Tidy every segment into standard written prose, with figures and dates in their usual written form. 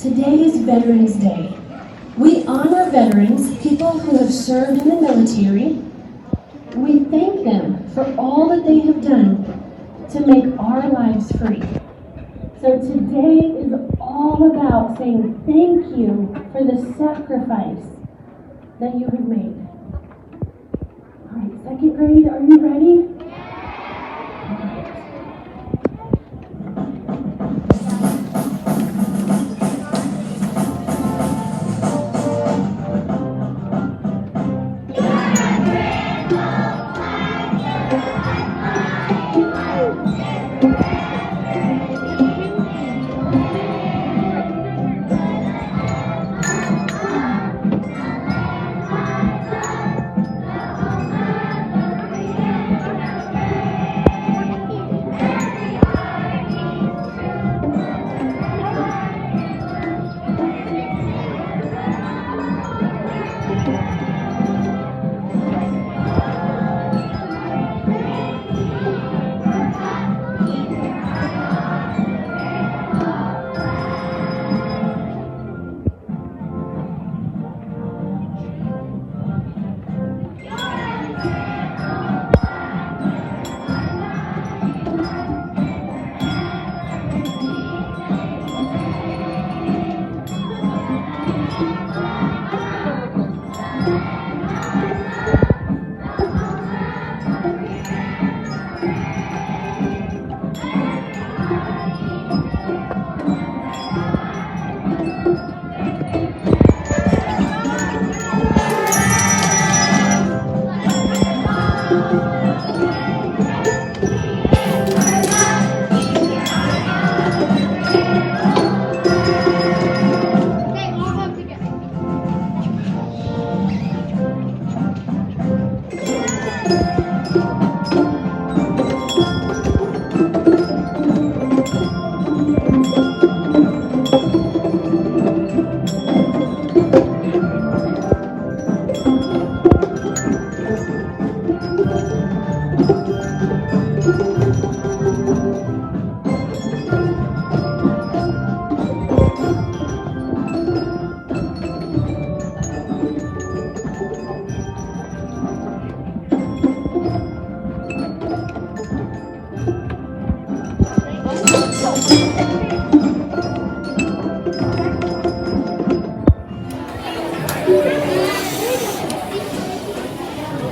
Today is Veterans Day. We honor veterans, people who have served in the military. We thank them for all that they have done to make our lives free. So today is all about saying thank you for the sacrifice that you have made. All right, second grade, are you ready?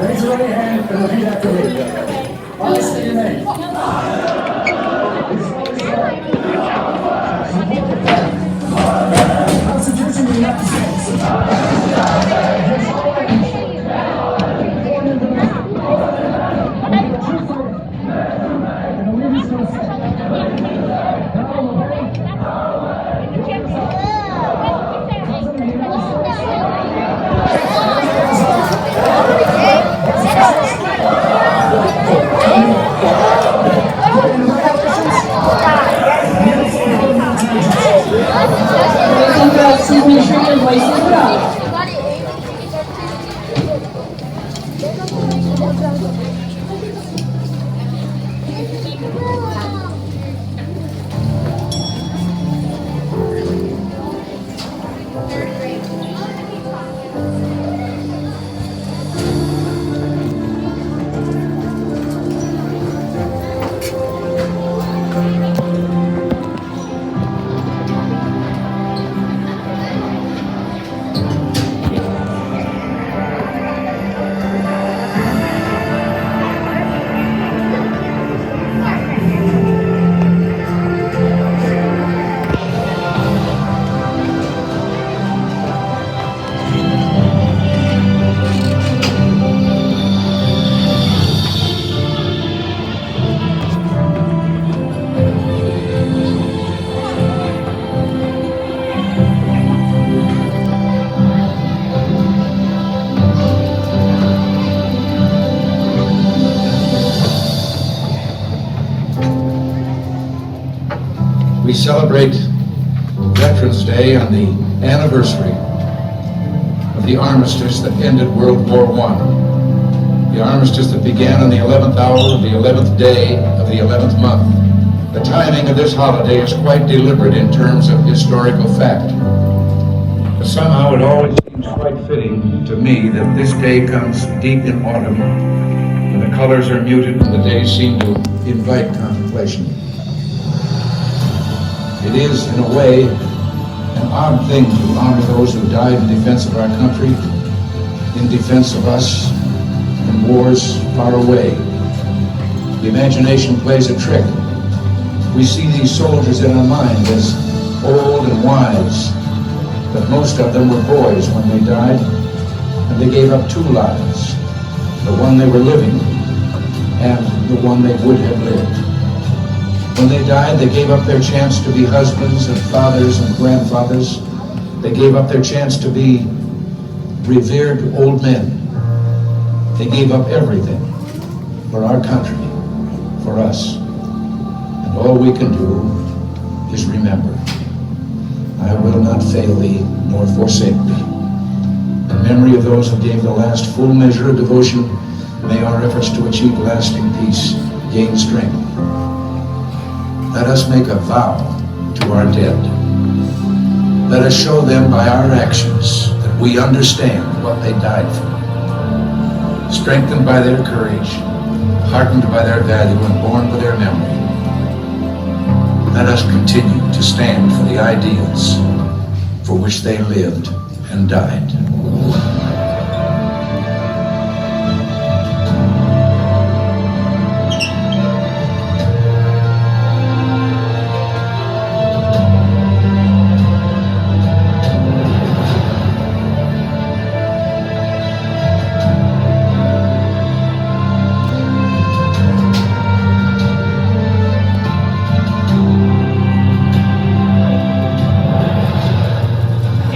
Raise your right hand and repeat after me. I state your name. Constitution of the United States. Please make sure your voice is up. We celebrate Veterans Day on the anniversary of the armistice that ended World War I. The armistice that began on the 11th hour of the 11th day of the 11th month, The timing of this holiday is quite deliberate in terms of historical fact. But somehow it always seems quite fitting to me that this day comes deep in autumn, when the colors are muted and the days seem to invite contemplation. It is, in a way, an odd thing to honor those who died in defense of our country, in defense of us, in wars far away. The imagination plays a trick. We see these soldiers in our mind as old and wise, but most of them were boys when they died, and they gave up two lives, the one they were living and the one they would have lived. When they died, they gave up their chance to be husbands and fathers and grandfathers. They gave up their chance to be revered old men. They gave up everything for our country, for us. And all we can do is remember. I will not fail thee, nor forsake thee. In memory of those who gave the last full measure of devotion, may our efforts to achieve lasting peace gain strength. Let us make a vow to our dead. Let us show them by our actions that we understand what they died for. Strengthened by their courage, heartened by their value, and born with their memory, let us continue to stand for the ideals for which they lived and died.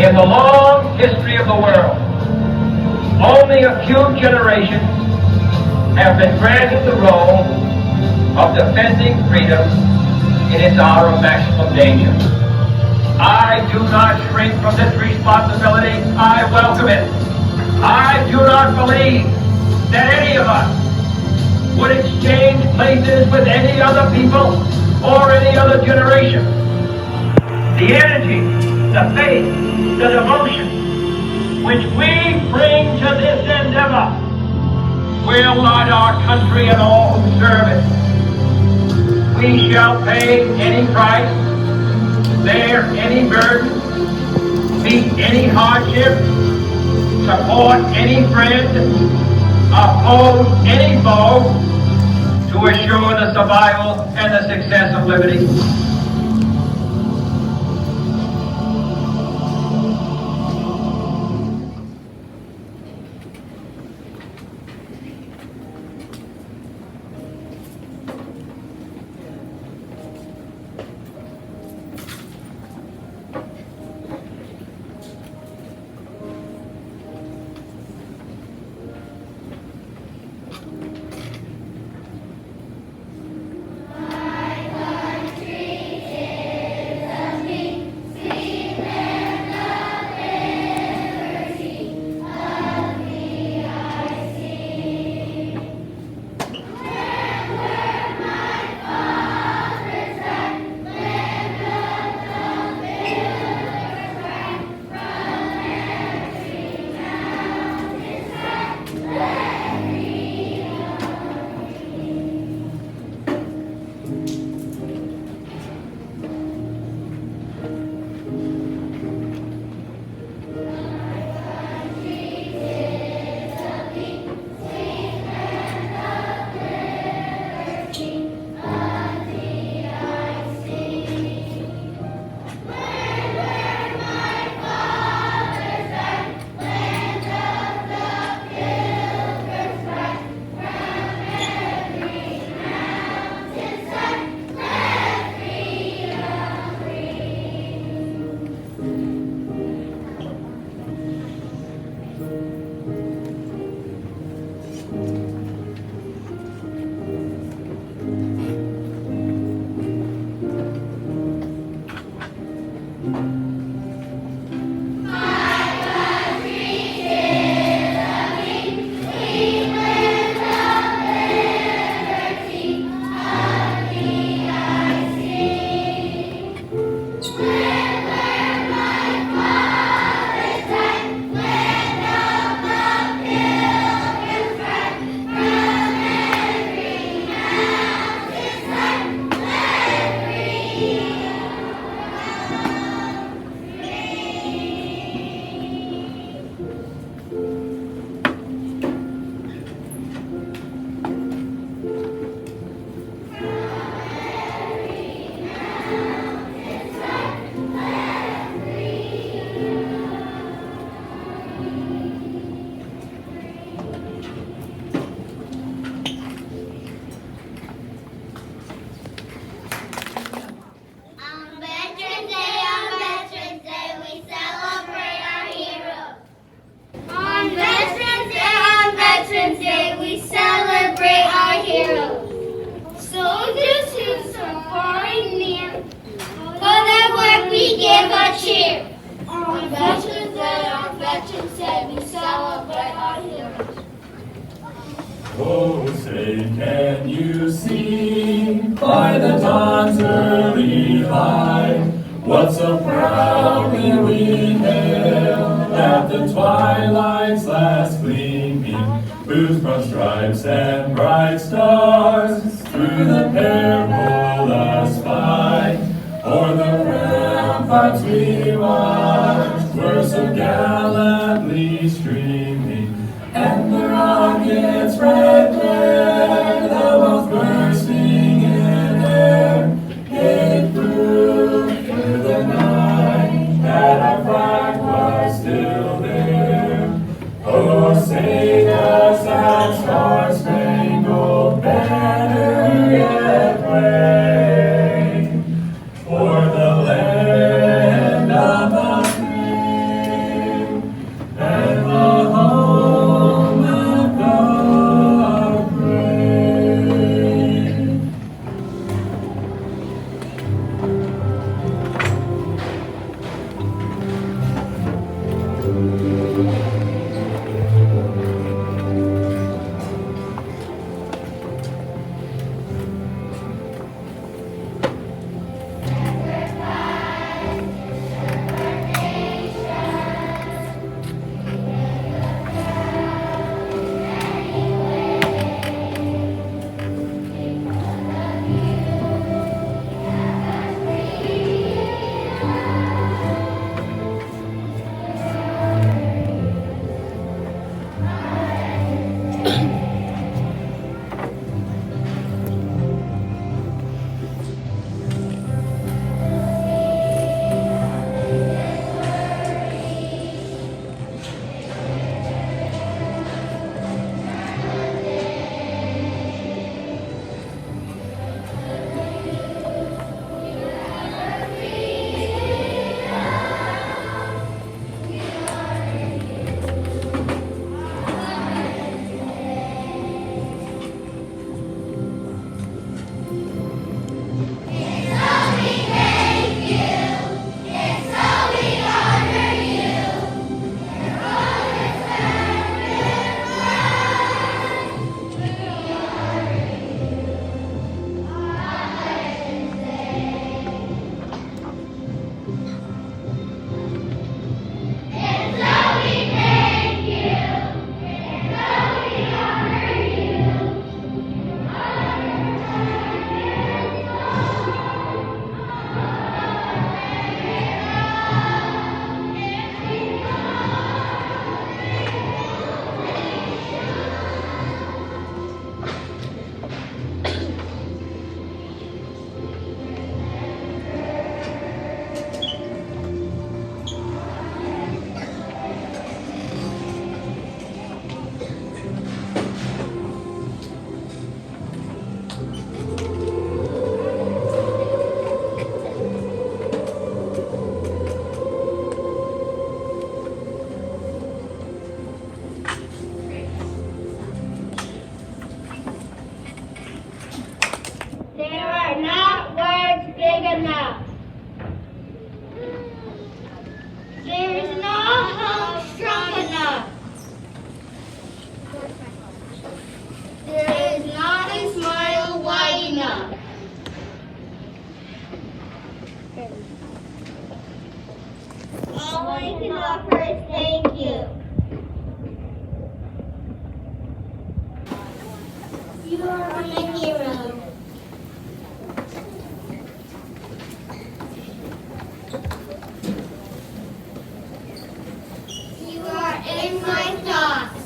In the long history of the world, only a few generations have been granted the role of defending freedom in its hour of maximum danger. I do not shrink from this responsibility. I welcome it. I do not believe that any of us would exchange places with any other people or any other generation. The energy, the faith, the devotion which we bring to this endeavor will light our country and all who serve it. We shall pay any price, bear any burden, meet any hardship, support any friend, oppose any foe to assure the survival and the success of liberty. give a cheer. On Veterans Day, on Veterans Day, we celebrate our heroes. Oh, say, can you see by the dawn's early light what so proudly we hailed at the twilight's last gleaming, whose broad stripes and bright stars through the perilous fight o'er the ramparts we watched were so gallantly streaming, and the rocket's red glare, the both bursting in air, gave proof through the night that our flag was still there. Oh, say does that star-spangled banner yet wave o'er the land of the free and the home of God brave. There are not words big enough. There is no hope strong enough. There is not a smile wide enough. All I can offer is thank you. You are my hero. You are in my thoughts.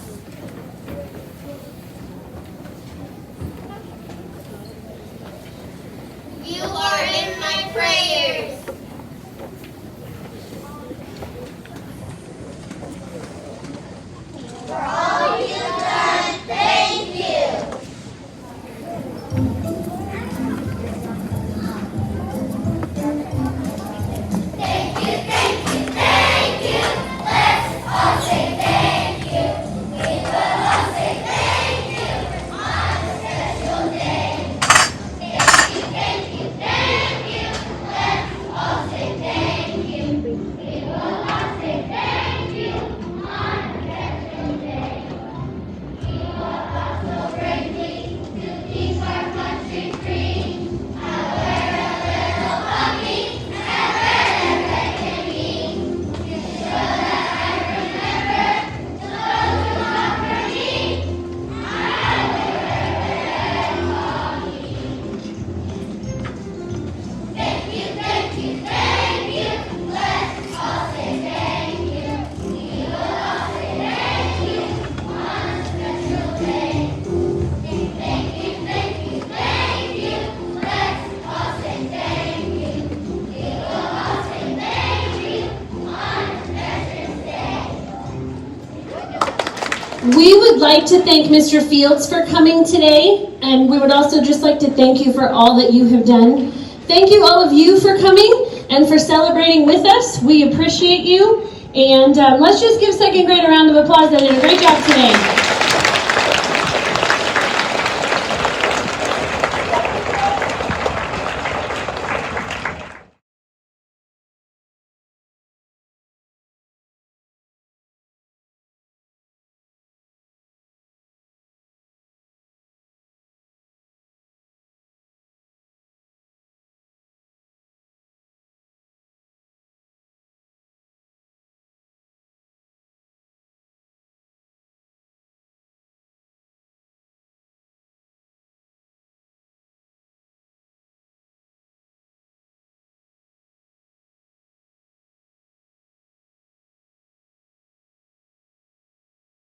You are in my prayers. For all you've done, thank you. We would like to thank Mr. Fields for coming today, and we would also just like to thank you for all that you have done. Thank you, all of you, for coming and for celebrating with us. We appreciate you, and let's just give second grade a round of applause. They did a great job today.